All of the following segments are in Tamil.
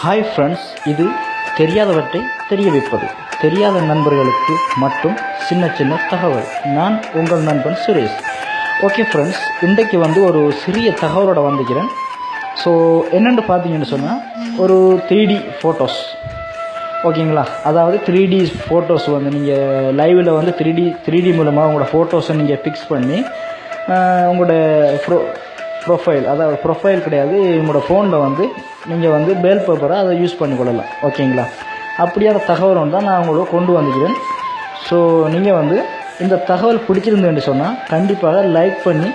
ஹாய் ஃப்ரெண்ட்ஸ், இது தெரியாதவற்றை தெரிய வைப்பது. தெரியாத நண்பர்களுக்கு மட்டும் சின்ன சின்ன தகவல். நான் உங்கள் நண்பன் சுரேஷ். ஓகே ஃப்ரெண்ட்ஸ், இன்றைக்கு ஒரு சிறிய தகவலோட வந்துக்கிறேன். ஸோ என்னென்னு பார்த்தீங்கன்னு சொன்னால், ஒரு 3D ஃபோட்டோஸ், ஓகேங்களா? அதாவது 3D ஃபோட்டோஸ் நீங்கள் லைவில் 3D மூலமாக உங்களோட ஃபோட்டோஸை நீங்கள் ஃபிக்ஸ் பண்ணி உங்களோட ப்ரொஃபைல், அதாவது ப்ரொஃபைல் கிடையாது, உங்களோட ஃபோனில் நீங்கள் பேல் பேப்பரை அதை யூஸ் பண்ணிக்கொள்ளலாம், ஓகேங்களா? அப்படியான தகவல் தான் நான் உங்களுக்கு கொண்டு வந்துக்கிறேன். ஸோ நீங்கள் இந்த தகவல் பிடிச்சிருந்தேன்னு சொன்னால் கண்டிப்பாக லைக் பண்ணி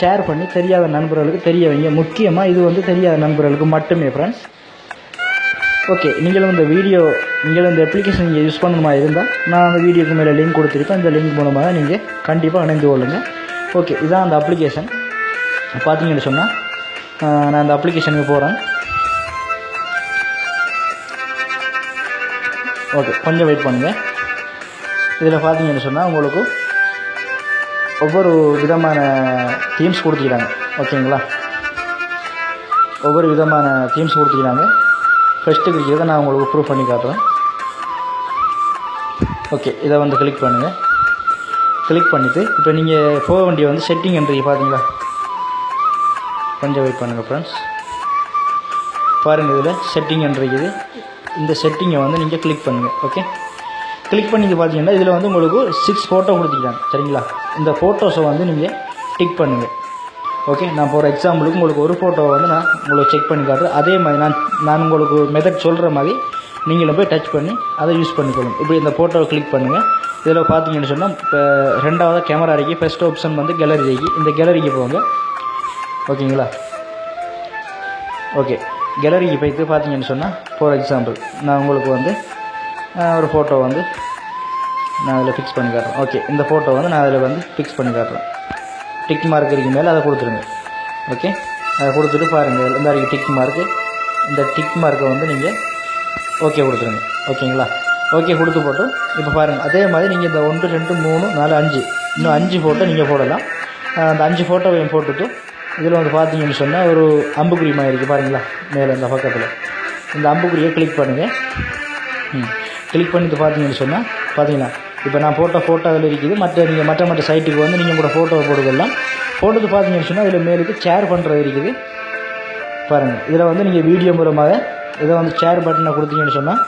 ஷேர் பண்ணி தெரியாத நண்பர்களுக்கு தெரிய வைங்க. முக்கியமாக இது தெரியாத நண்பர்களுக்கு மட்டுமே ஃப்ரெண்ட்ஸ். ஓகே, நீங்களும் இந்த அப்ளிகேஷன் நீங்கள் யூஸ் பண்ணணுமா இருந்தால் நான் அந்த வீடியோக்கு மேலே லிங்க் கொடுத்துருப்பேன். இந்த லிங்க் மூலமாக நீங்கள் கண்டிப்பாக இணைந்து கொள்ளுங்கள். ஓகே, இதான் அந்த அப்ளிகேஷன். பார்த்தீங்கன்னு சொன்னால் நான் அந்த அப்ளிகேஷனுக்கு போகிறேன். ஓகே, கொஞ்சம் வெயிட் பண்ணுங்கள். இதில் பார்த்தீங்கன்னு சொன்னால் உங்களுக்கு ஒவ்வொரு விதமான தீம்ஸ் கொடுத்துக்கிறாங்க, ஓகேங்களா? ஒவ்வொரு விதமான தீம்ஸ் கொடுத்துக்கிறாங்க. ஃபஸ்ட்டு இருக்கிறத நான் உங்களுக்கு ப்ரூவ் பண்ணி காட்டுறேன். ஓகே, இதை கிளிக் பண்ணுங்கள். கிளிக் பண்ணிவிட்டு இப்போ நீங்கள் போக வேண்டிய செட்டிங் என்றீங்க, பார்த்தீங்களா? கொஞ்சம் வெயிட் பண்ணுங்கள் ஃப்ரெண்ட்ஸ். பாருங்கள், இதில் செட்டிங் என்றிருக்குது. இந்த செட்டிங்கை நீங்கள் கிளிக் பண்ணுங்கள். ஓகே, கிளிக் பண்ணி பார்த்தீங்கன்னா இதில் உங்களுக்கு 6 ஃபோட்டோ கொடுத்துக்கிறாங்க, சரிங்களா? இந்த ஃபோட்டோஸை நீங்கள் டிக் பண்ணுங்கள். ஓகே, நான் போகிற எக்ஸாம்பிளுக்கு உங்களுக்கு ஒரு ஃபோட்டோவை நான் உங்களுக்கு செக் பண்ணி காட்டுறேன். அதே மாதிரி நான் உங்களுக்கு மெத்தட் சொல்கிற மாதிரி நீங்களும் போய் டச் பண்ணி அதை யூஸ் பண்ணிக்கொள்ளும். இப்படி இந்த ஃபோட்டோவை கிளிக் பண்ணுங்கள். இதில் பார்த்தீங்கன்னு சொன்னால் இப்போ ரெண்டாவது கேமரா இருக்கு. ஃபஸ்ட் ஆப்ஷன் கேலரி இருக்கு. இந்த கேலரிக்கு போங்க, ஓகேங்களா? ஓகே, கேலரிக்கு போய்ட்டு பார்த்தீங்கன்னு சொன்னால் ஃபார் எக்ஸாம்பிள் நான் உங்களுக்கு ஒரு ஃபோட்டோ நான் அதில் ஃபிக்ஸ் பண்ணி காட்டுறேன். ஓகே, இந்த ஃபோட்டோ நான் அதில் ஃபிக்ஸ் பண்ணி காட்டுறேன். டிக் மார்க் இருக்கு மேலே, அதை கொடுத்துருங்க. ஓகே, அதை கொடுத்துட்டு பாருங்கள், இந்த வரைக்கும் டிக் மார்க்கு. இந்த டிக் மார்க்கை நீங்கள் ஓகே கொடுத்துருங்க, ஓகேங்களா? ஓகே கொடுத்து போட்டு இப்போ பாருங்கள், அதே மாதிரி நீங்கள் இந்த 1 2 3 4 5 இன்னும் 5 ஃபோட்டோ நீங்கள் போடலாம். அந்த 5 ஃபோட்டோவையும் போட்டுட்டு இதில் பார்த்தீங்கன்னு சொன்னால் ஒரு அம்புக்குறி மாதிரி இருக்குது, பாருங்களா? மேலே இந்த பக்கத்தில் இந்த அம்புக்குறியை கிளிக் பண்ணுங்கள். கிளிக் பண்ணிட்டு பார்த்தீங்கன்னு சொன்னால் பார்த்தீங்களா, இப்போ நான் போட்ட ஃபோட்டோ அதில் இருக்குது. நீங்கள் மற்ற சைட்டுக்கு நீங்கள் கூட ஃபோட்டோவை போட்டுக்கலாம். போட்டது பார்த்தீங்கன்னு சொன்னால் இதில் மேலுக்கு ஷேர் பண்ணுறது இருக்குது, பாருங்கள். இதில் நீங்கள் வீடியோ மூலமாக இதை ஷேர் பட்டனை கொடுத்தீங்கன்னு சொன்னால்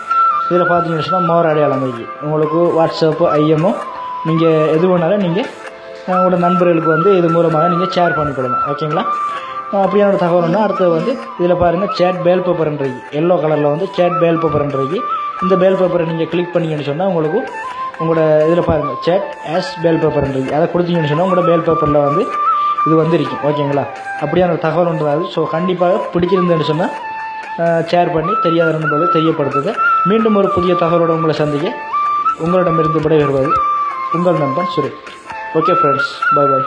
இதில் பார்த்தீங்கன்னு சொன்னால் மோர் அடையாளம் இருக்குது. உங்களுக்கு வாட்ஸ்அப்பு, ஐஎம்ஓ நீங்கள் எது வேணாலும் நீங்கள் உங்களோட நண்பர்களுக்கு இது மூலமாக நீங்கள் ஷேர் பண்ணிக்கொள்ளலாம், ஓகேங்களா? அப்படியான தகவல்னா அடுத்து இதில் பாருங்கள், சேட் பேல் பேப்பர்ன்றது எல்லோ கலரில் சேட் பேல் பேப்பர்ன்றது. இந்த பேல் பேப்பரை நீங்கள் கிளிக் பண்ணிங்கன்னு சொன்னால் உங்களுக்கு உங்களோட இதில் பாருங்கள் சேட் ஆஸ் பேல் பேப்பர்ன்றது. அதை கொடுத்தீங்கன்னு சொன்னால் உங்களோட பேல் பேப்பரில் இது இருக்கும், ஓகேங்களா? அப்படியான தகவல் ஒன்றாது. ஸோ கண்டிப்பாக பிடிச்சிருந்தேன்னு சொன்னால் ஷேர் பண்ணி தெரியாத நண்பர்களை தெரியப்படுத்துங்க. மீண்டும் ஒரு புதிய தகவலோடு உங்களை சந்திக்க உங்களிடமிருந்து விடைபெறுவது உங்கள் நண்பன் Suresh. Okay friends, bye bye.